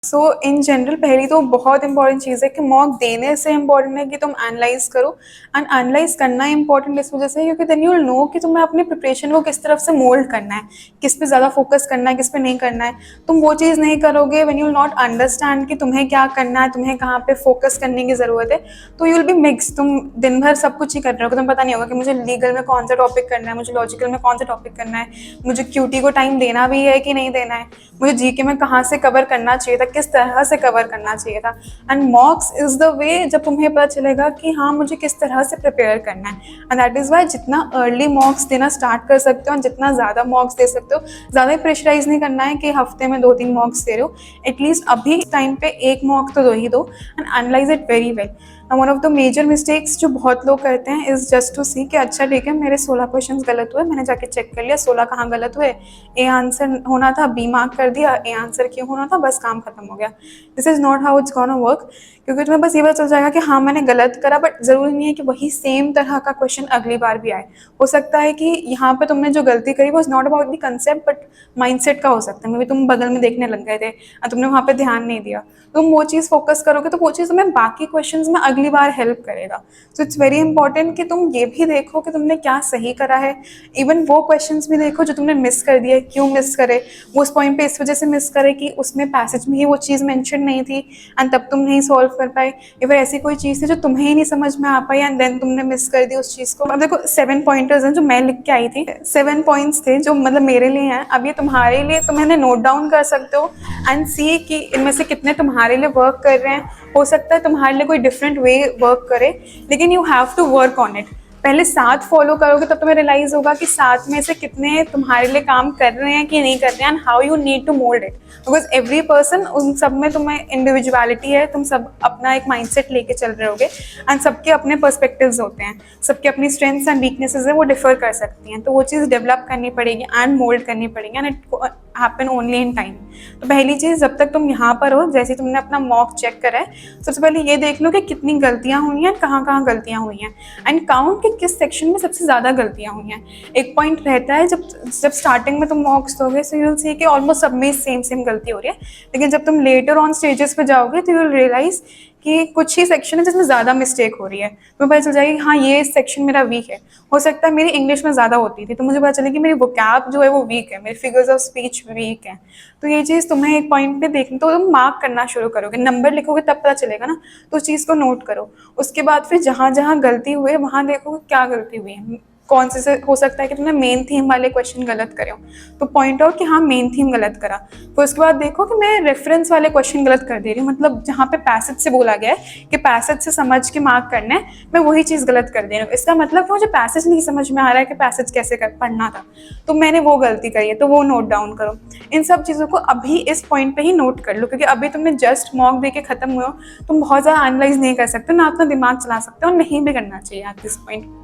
So in general पहली तो बहुत इंपॉर्टेंट चीज़ है कि मॉक देने से इम्पॉर्टेंट है कि तुम एनालाइज करो। एंड एनालाइज करना इंपॉर्टेंट इस वजह से क्योंकि देन यू विल नो कि तुम्हें अपनी प्रिपरेशन को किस तरफ से मोल्ड करना है, किस पे ज़्यादा फोकस करना है, किस पे नहीं करना है। तुम वो चीज़ नहीं करोगे when you will not understand कि तुम्हें क्या करना है, तुम्हें कहाँ पे फोकस करने की ज़रूरत है, तो यू विल बी मिक्स। तुम दिन भर सब कुछ ही कर रहे हो, तुम्हें पता नहीं होगा कि मुझे लीगल में कौन सा टॉपिक करना है, मुझे लॉजिकल में कौन सा टॉपिक करना है, मुझे क्यूटी को टाइम देना भी है कि नहीं देना है, मुझे जीके में कहाँ से कवर करना चाहिए था, किस तरह से कवर करना चाहिए था। एंड मॉक्स इज द वे जब तुम्हें पता चलेगा कि हाँ मुझे किस तरह से प्रिपेयर करना है। एंड दैट इज़ वाई जितना अर्ली मॉक्स देना स्टार्ट कर सकते हो और जितना ज़्यादा मॉक्स दे सकते हो, ज़्यादा प्रेशराइज नहीं करना है कि हफ्ते में 2-3 मॉक्स दे रहे हो। एटलीस्ट अभी टाइम पे एक मॉक तो दो ही दो and analyse it very well. One of the major mistakes जो बहुत लोग करते हैं इज़ जस्ट टू सी कि अच्छा ठीक है मेरे 16 क्वेश्चंस गलत हुए, मैंने जाके चेक कर लिया 16 कहाँ गलत हुए, ए आंसर होना था बी मार्क कर दिया, ए आंसर क्यों होना था, बस काम खत्म हो गया। This is not how it's gonna work. क्योंकि तुम्हें बस ये पता चल जाएगा कि हाँ मैंने गलत करा, बट ज़रूरी नहीं है कि वही सेम तरह का क्वेश्चन अगली बार भी आए। हो सकता है कि यहाँ पे तुमने जो गलती करी वो is not about the concept but mindset का हो सकता है। मे बी तुम बगल में देखने लग गए थे और तुमने वहाँ पे ध्यान नहीं दिया, तुम वो चीज़ फोकस करोगे तो वो चीज़ तुम्हें बाकी क्वेश्चंस में अगली बार हेल्प करेगा। सो इट्स वेरी इंपॉर्टेंट कि तुम ये भी देखो कि तुमने क्या सही करा है। इवन वो क्वेश्चंस भी देखो जो तुमने मिस कर दिए, क्यों मिस करे, वो उस पॉइंट पे इस वजह से मिस करे कि उसमें पैसेज में ही वो चीज़ मेंशन नहीं थी एंड तब तुम नहीं सॉल्व कर पाए, या फिर ऐसी कोई चीज़ थी जो तुम्हें ही नहीं समझ में आ पाई एंड देन तुमने मिस कर दी उस चीज़ को। अब देखो 7 पॉइंटर्स हैं जो मैं लिख के आई थी, 7 पॉइंट्स थे जो मतलब मेरे लिए हैं। अब ये तुम्हारे लिए तुम इन्हें नोट डाउन कर सकते हो एंड सी कि इनमें से कितने तुम्हारे लिए वर्क कर रहे हैं। हो सकता है तुम्हारे लिए कोई डिफरेंट वे वर्क करे, लेकिन you have to work on it. पहले 7 फॉलो करोगे तब तुम्हें रियलाइज होगा कि 7 में से कितने तुम्हारे लिए काम कर रहे हैं कि नहीं कर रहे हैं and how you need to mould it. Because every person, उन सब में तुम्हें इंडिविजुअलिटी है, तुम सब अपना एक माइंडसेट लेके चल रहे होगे एंड सबके अपने पर्सपेक्टिव्स होते हैं, सबके अपनी स्ट्रेंथ्स एंड वीकनेसेस है वो डिफर कर सकती हैं। तो वो चीज़ डेवलप करनी पड़ेगी एंड मोल्ड करनी पड़ेगी and it happen only in time. तो पहली चीज़ जब तक तुम यहाँ पर हो, जैसे तुमने अपना मॉक चेक करा है, सबसे पहले ये देख लो कि कितनी गलतियाँ हुई हैं, कहाँ कहाँ गलतियाँ हुई हैं एंड काउंट कि किस सेक्शन में सबसे ज़्यादा गलतियाँ हुई हैं। एक पॉइंट रहता है जब जब स्टार्टिंग में तुम मॉक्स दोगे सो यू विल सी कि ऑलमोस्ट सब में सेम गलती हो रही है, लेकिन जब तुम लेटर ऑन स्टेजेस पे जाओगे तो यू विल रियलाइज कि कुछ ही सेक्शन है जिसमें ज़्यादा मिस्टेक हो रही है। तुम्हें पता चल जाएगी हाँ ये सेक्शन मेरा वीक है। हो सकता है मेरी इंग्लिश में ज़्यादा होती थी तो मुझे पता चले कि मेरी वोकैब जो है वो वीक है, मेरे फिगर्स ऑफ स्पीच वीक हैं। तो ये चीज़ तुम्हें एक पॉइंट पे देखनी, तो तुम मार्क करना शुरू करोगे, नंबर लिखोगे तब पता चलेगा ना, तो उस चीज़ को नोट करो। उसके बाद फिर जहाँ जहाँ गलती हुई है वहाँ देखो क्या गलती हुई है, कौन से हो सकता है कि तुमने मेन थीम वाले क्वेश्चन गलत करे हो तो पॉइंट आउट कि हाँ मेन थीम गलत करा। फिर उसके बाद देखो कि मैं रेफरेंस वाले क्वेश्चन गलत कर दे रही हूँ, मतलब जहाँ पे पैसेज से बोला गया है कि पैसेज से समझ के मार्क करना है, मैं वही चीज़ गलत कर दे रही हूँ। इसका मतलब कि मुझे पैसेज नहीं समझ में आ रहा है कि पैसेज कैसे पढ़ना था, तो मैंने वो गलती करी है, तो वो नोट डाउन करो। इन सब चीज़ों को अभी इस पॉइंट पे ही नोट कर लो, क्योंकि अभी तुमने जस्ट मॉक दे के खत्म हुए हो, तुम बहुत ज़्यादा एनालाइज नहीं कर सकते ना, अपना दिमाग चला सकते हो, नहीं भी करना चाहिए एट दिस पॉइंट।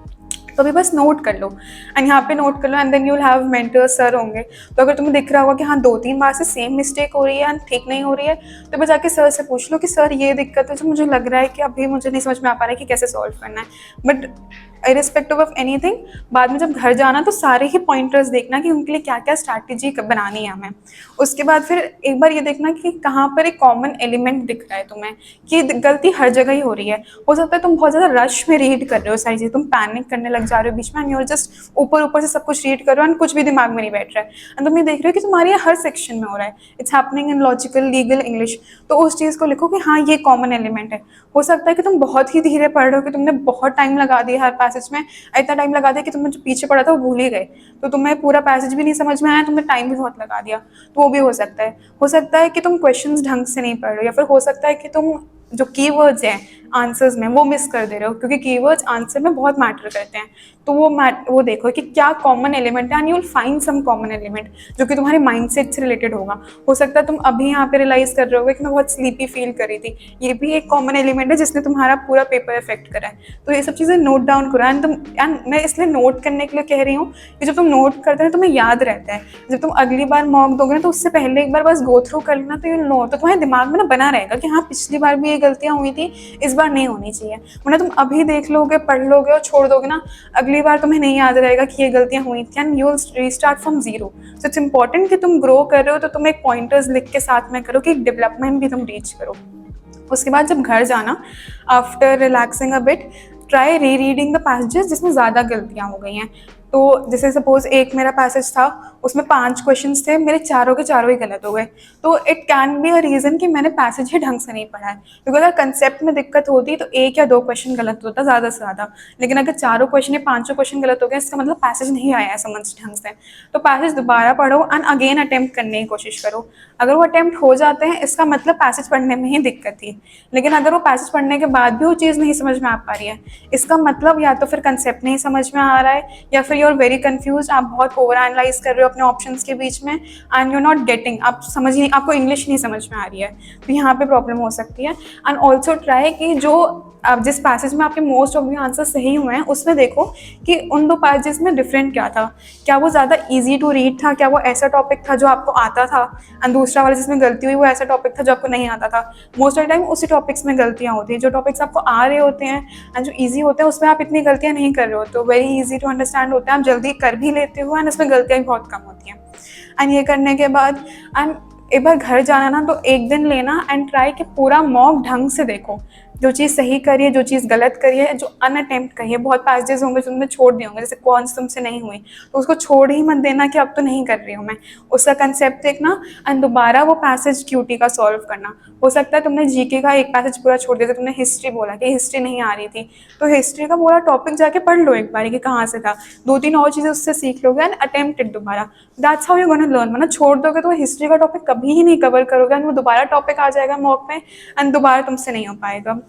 तो अभी बस नोट कर लो एंड यहाँ पे नोट कर लो and then you will have mentors, sir होंगे। तो अगर तुम्हें दिख रहा होगा कि हाँ 2-3 बार से सेम मिस्टेक हो रही है एंड ठीक नहीं हो रही है, तो बस जाके सर से पूछ लो कि सर ये दिक्कत है जो मुझे लग रहा है कि अभी मुझे नहीं समझ में आ पा रहा है कि कैसे सॉल्व करना है। बट इरिस्पेक्टिव ऑफ एनीथिंग, बाद में जब घर जाना तो सारे ही पॉइंटर्स देखना कि उनके लिए क्या क्या स्ट्रैटेजी बनानी है हमें। उसके बाद फिर एक बार ये देखना कि कहाँ पर एक कॉमन एलिमेंट दिख रहा है तुम्हें, कि गलती हर जगह ही हो रही है। हो सकता है तुम बहुत ज़्यादा रश में रीड कर रहे हो सारी चीज़, तुम पैनिक करने लग जा रहे हो बीच में एंड यू आर जस्ट ऊपर से सब कुछ रीड कर रहे हो एंड कुछ भी दिमाग में नहीं बैठ रहा है एंड तुम ये देख रहे हो कि तुम्हारे हर सेक्शन में हो रहा है, it's happening in logical, legal, English. तो उस चीज़ को लिखो कि हाँ ये कॉमन एलिमेंट है। हो सकता है कि तुम बहुत ही धीरे पढ़ रहे हो, कि तुमने बहुत टाइम लगा दिया हर पैसेज में, इतना टाइम लगा दिया कि तुमने जो पीछे पढ़ा था वो भूल ही गए, तो तुम्हें पूरा पैसेज भी नहीं समझ में आया, तुमने टाइम भी बहुत लगा दिया, तो वो भी हो सकता है। हो सकता है कि तुम क्वेश्चंस ढंग से नहीं पढ़ रहे हो, या फिर हो सकता है कि तुम जो कीवर्ड्स हैं आंसर्स में वो मिस कर दे रहे हो, क्योंकि कीवर्ड्स आंसर में बहुत मैटर करते हैं। तो वो देखो कि क्या कॉमन एलिमेंट है and you will find some common element जो कि तुम्हारे माइंडसेट से रिलेटेड होगा। हो सकता है तुम अभी यहाँ पे रियलाइज कर रहे होगे कि मैं बहुत स्लीपी फील कर रही थी, ये भी एक कॉमन एलिमेंट है जिसने तुम्हारा पूरा पेपर इफेक्ट करा है। तो ये सब चीज़ें नोट डाउन करो एंड मैं इसलिए नोट करने के लिए कह रही हूँ कि जब तुम नोट करते हो तुम्हें याद रहता है। जब तुम अगली बार मॉक दोगे ना तो उससे पहले एक बार बस गो थ्रू कर लेना, तो यू नो, तो तुम्हारे दिमाग में ना बना रहेगा कि हाँ पिछली बार भी ये गलतियाँ हुई थी, इस बार बार नहीं होनी चाहिए, वरना तुम अभी देख लोगे, पढ़ लोगे और छोड़ दोगे ना, अगली बार तुम्हें नहीं याद रहेगा कि ये गलतियाँ हुई थी, and you will restart from zero. So it's important कि तुम ग्रो कर रहे हो तो तुम एक पॉइंटर्स लिख के साथ में करो कि एक डेवलपमेंट भी तुम रीच करो। उसके बाद जब घर जाना, after relaxing a bit, try री रीडिंग द पैसेजेस जिसमें ज़्यादा गलतियाँ हो गई हैं। तो जैसे सपोज एक मेरा पैसेज था, उसमें 5 क्वेश्चंस थे, मेरे चारों के चारों ही गलत हो गए, तो it can be a reason कि मैंने पैसेज ही ढंग से नहीं पढ़ा है। क्योंकि अगर कंसेप्ट में दिक्कत होती तो 1 या 2 क्वेश्चन गलत होता ज़्यादा से ज़्यादा, लेकिन अगर चारों क्वेश्चन या पाँचों क्वेश्चन गलत हो गए, इसका मतलब पैसेज नहीं आया है समझ ढंग से। तो पैसेज दोबारा पढ़ो एंड अगेन अटेम्प्ट करने की कोशिश करो। अगर वो अटेम्प्ट हो जाते हैं, इसका मतलब पैसेज पढ़ने में ही दिक्कत थी। लेकिन अगर वो पैसेज पढ़ने के बाद भी वो चीज़ नहीं समझ में आ पा रही है, इसका मतलब या तो फिर कंसेप्ट नहीं समझ में आ रहा है, या फिर यू आर वेरी कंफ्यूज, आप बहुत ओवर एनालाइज कर रहे हो अपने ऑप्शंस के बीच में, एंड यू नॉट गेटिंग, आप समझ नहीं, आपको इंग्लिश नहीं समझ में आ रही है, तो यहाँ पे प्रॉब्लम हो सकती है। एंड ऑल्सो ट्राई कि जो अब जिस पैसेज में आपके मोस्ट ऑफ द आंसर सही हुए हैं, उसमें देखो कि उन 2 पैसेज में डिफरेंट क्या था। क्या वो ज़्यादा ईजी टू रीड था, क्या वो ऐसा टॉपिक था जो आपको आता था, एंड दूसरा वाला जिसमें गलती हुई वो ऐसा टॉपिक था जो आपको नहीं आता था। मोस्ट ऑफ द टाइम उसी टॉपिक्स में गलतियाँ होती हैं, जो टॉपिक्स आपको आ रहे होते हैं एंड जो ईजी होते हैं उसमें आप इतनी गलतियाँ नहीं कर रहे हो, तो वेरी ईजी टू अंडरस्टैंड होते हैं, आप जल्दी कर भी लेते हो, एंड उसमें गलतियाँ भी बहुत कम होती हैं। एंड ये करने के बाद एंड एक बार घर जाना ना, तो एक दिन लेना एंड ट्राई कि पूरा मॉक ढंग से देखो, जो चीज़ सही करिए, जो चीज़ गलत करिए, जो अनअटेम्प्ट करिए। बहुत पैसेजेस होंगे जो तुमने छोड़ दिए होंगे, जैसे कौन सी तुमसे नहीं हुई, तो उसको छोड़ ही मत देना कि अब तो नहीं कर रही हूँ मैं, उसका कंसेप्ट देखना एंड दोबारा वो पैसेज क्यूटी का सॉल्व करना। हो सकता है तुमने जीके का एक पैसेज पूरा छोड़ दिया, तुमने हिस्ट्री बोला कि हिस्ट्री नहीं आ रही थी, तो हिस्ट्री का पूरा टॉपिक जाके पढ़ लो एक बार कि कहाँ से था, 2-3 और चीज़ें उससे सीख लोगे एंड अटेम्प्ट इट दोबारा। That's how you gonna learn. वरना छोड़ दोगे तो हिस्ट्री का टॉपिक कभी ही नहीं कवर करोगे, एंड वो दोबारा टॉपिक आ जाएगा मॉक में एंड दोबारा तुमसे नहीं हो पाएगा।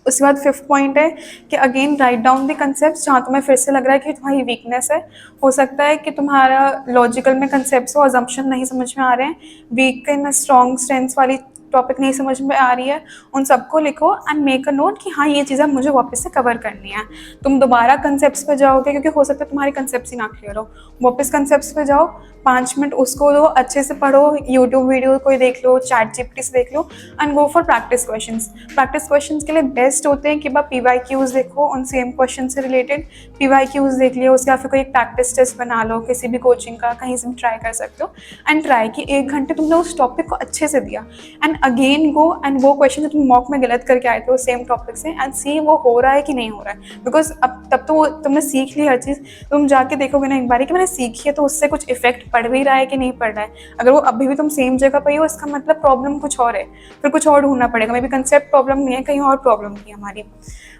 उसके बाद 5th पॉइंट है कि again write down the concept जहाँ तुम्हें फिर से लग रहा है कि तुम्हारी वीकनेस है। हो सकता है कि तुम्हारा लॉजिकल में कंसेप्ट हो, अजम्पशन नहीं समझ में आ रहे हैं, वीक इन स्ट्रॉन्ग स्ट्रेंथ्स वाली टॉपिक नहीं समझ में आ रही है, उन सबको लिखो एंड मेक अ नोट कि हाँ ये चीज़ें मुझे वापस से कवर करनी है। तुम दोबारा कंसेप्ट्स पे जाओगे, क्योंकि हो सकता है तुम्हारे कंसेप्ट्स ही ना क्लियर हो, वापस कंसेप्ट्स पे जाओ, 5 मिनट उसको दो, अच्छे से पढ़ो, यूट्यूब वीडियो कोई देख लो, चैट जीपीटी से देख लो, and go for practice questions. Practice questions के लिए बेस्ट होते हैं कि बस PYQs देखो उन सेम क्वेश्चन से रिलेटेड, PYQs देख लिया, उसके फिर कोई एक प्रैक्टिस टेस्ट बना लो, किसी भी कोचिंग का कहीं से भी ट्राई कर सकते हो, एंड ट्राई कि 1 घंटे तुमने उस टॉपिक को अच्छे से दिया, एंड अगेन गो एंड वो क्वेश्चन जो तुम मॉक में गलत करके आए थे सेम टॉपिक से, एंड सी वो हो रहा है कि नहीं हो रहा है। बिकॉज अब तब तो तुमने सीख ली हर चीज़, तुम जाके देखोगे ना एक बार कि मैंने सीखी है, तो उससे कुछ इफेक्ट पड़ भी रहा है कि नहीं पड़ रहा है। अगर वो अभी भी तुम सेम जगह पर ही हो, इसका मतलब प्रॉब्लम कुछ और है, फिर कुछ और ढूंढना पड़ेगा, मे बी कंसेप्ट प्रॉब्लम नहीं है, कहीं और प्रॉब्लम थी हमारी।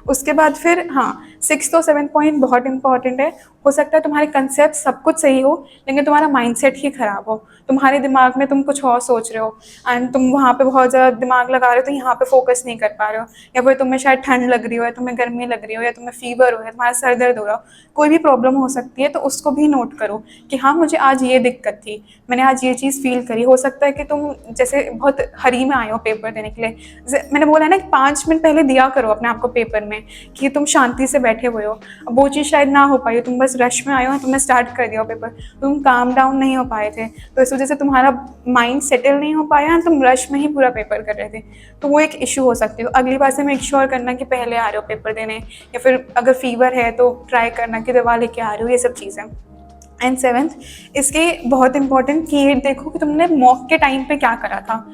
उसके बाद फिर हाँ 6th और 7th पॉइंट बहुत इंपॉर्टेंट है। हो सकता है तुम्हारे कंसेप्ट सब कुछ सही हो, लेकिन तुम्हारा माइंडसेट ही खराब हो, तुम्हारे दिमाग में तुम कुछ और सोच रहे हो एंड तुम वहाँ पे बहुत ज़्यादा दिमाग लगा रहे हो, तो यहाँ पे फोकस नहीं कर पा रहे हो, या फिर तुम्हें शायद ठंड लग रही हो, या तुम्हें गर्मी लग रही हो, या तुम्हें फीवर हो, या तुम्हारा सर दर्द हो रहा हो, कोई भी प्रॉब्लम हो सकती है, तो उसको भी नोट करो कि हाँ मुझे आज ये दिक्कत थी, मैंने आज ये चीज़ फील करी। हो सकता है कि तुम जैसे बहुत हरी में आए हो पेपर देने के लिए, मैंने बोला ना कि 5 मिनट पहले दिया करो अपने आप को पेपर में कि तुम शांति से बैठे हुए हो, अब वो चीज़ शायद ना हो पाई हो, तुम बस रश में आए हो, तुमने स्टार्ट कर दिया पेपर, तुम काम डाउन नहीं हो पाए थे, तो इस वजह से तुम्हारा माइंड सेटल नहीं हो पाया, तुम रश में ही पूरा पेपर कर रहे थे, तो वो एक इशू हो सकती है। अगली बार से मेक श्योर करना कि पहले आ रहे हो पेपर देने, या फिर अगर फीवर है तो ट्राई करना कि दवा लेके आ रहे हो, ये सब चीज़ें। एंड 7th इसके बहुत इंपॉर्टेंट कि ये देखो कि तुमने मॉक के टाइम पे क्या करा था।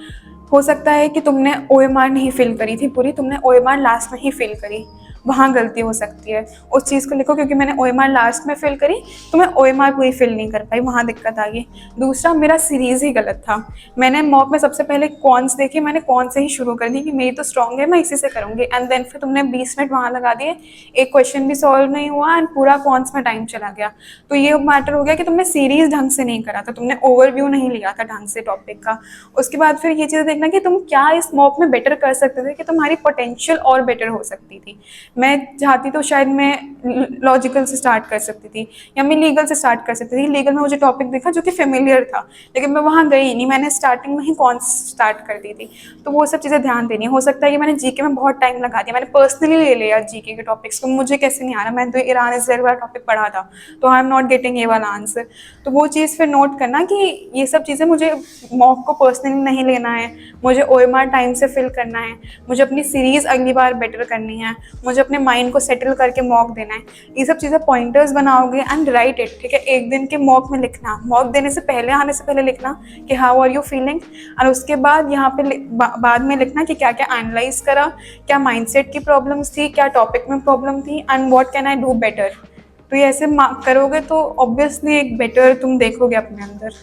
हो सकता है कि तुमने OMR नहीं फिल करी थी पूरी, तुमने OMR लास्ट में ही फिल करी, वहाँ गलती हो सकती है, उस चीज़ को लिखो क्योंकि मैंने OMR लास्ट में फिल करी तो मैं OMR पूरी फिल नहीं कर पाई, वहाँ दिक्कत आ गई। दूसरा मेरा सीरीज़ ही गलत था, मैंने मॉक में सबसे पहले कॉन्स देखी, मैंने कॉन से ही शुरू कर दी कि मेरी तो स्ट्रॉन्ग है, मैं इसी से करूँगी, एंड देन फिर तुमने 20 मिनट वहाँ लगा दिए, एक क्वेश्चन भी सॉल्व नहीं हुआ एंड पूरा कॉन्स में टाइम चला गया। तो ये मैटर हो गया कि तुमने सीरीज़ ढंग से नहीं करा था, तुमने ओवरव्यू नहीं लिया था ढंग से टॉपिक का। उसके बाद फिर ये चीज़ देखना कि तुम क्या इस मॉक में बेटर कर सकते थे कि तुम्हारी पोटेंशियल और बेटर हो सकती थी। मैं चाहती तो शायद मैं लॉजिकल से स्टार्ट कर सकती थी या मैं लीगल से स्टार्ट कर सकती थी। लीगल में मुझे टॉपिक दिखा जो कि फेमिलियर था, लेकिन मैं वहाँ गई नहीं, मैंने स्टार्टिंग में ही कौन स्टार्ट कर दी थी। तो वो सब चीज़ें ध्यान देनी है। हो सकता है कि मैंने जीके में बहुत टाइम लगा दिया, मैंने पर्सनली ले लिया जीके के टॉपिक्स, तो मुझे कैसे नहीं आ रहा, मैंने तो ईरान इसराइल वाला टॉपिक पढ़ा था, तो आई एम नॉट गेटिंग ये वाला आंसर। तो वो चीज़ फिर नोट करना कि ये सब चीज़ें मुझे मॉक को पर्सनली नहीं लेना है, मुझे ओएमआर टाइम से फिल करना है, मुझे अपनी सीरीज़ अगली बार बेटर करनी है, मुझे अपने माइंड को सेटल करके मॉक देना है। ये सब चीज़ें पॉइंटर्स बनाओगे एंड राइट इट, ठीक है। एक दिन के मॉक में लिखना, मॉक देने से पहले, आने से पहले लिखना कि हाउ आर यू फीलिंग, और उसके बाद यहाँ पे बाद में लिखना कि क्या क्या एनालाइज करा, क्या माइंडसेट की प्रॉब्लम्स थी, क्या टॉपिक में प्रॉब्लम थी, and what can I do better. तो ये ऐसे करोगे तो ऑब्वियसली एक बेटर तुम देखोगे अपने अंदर।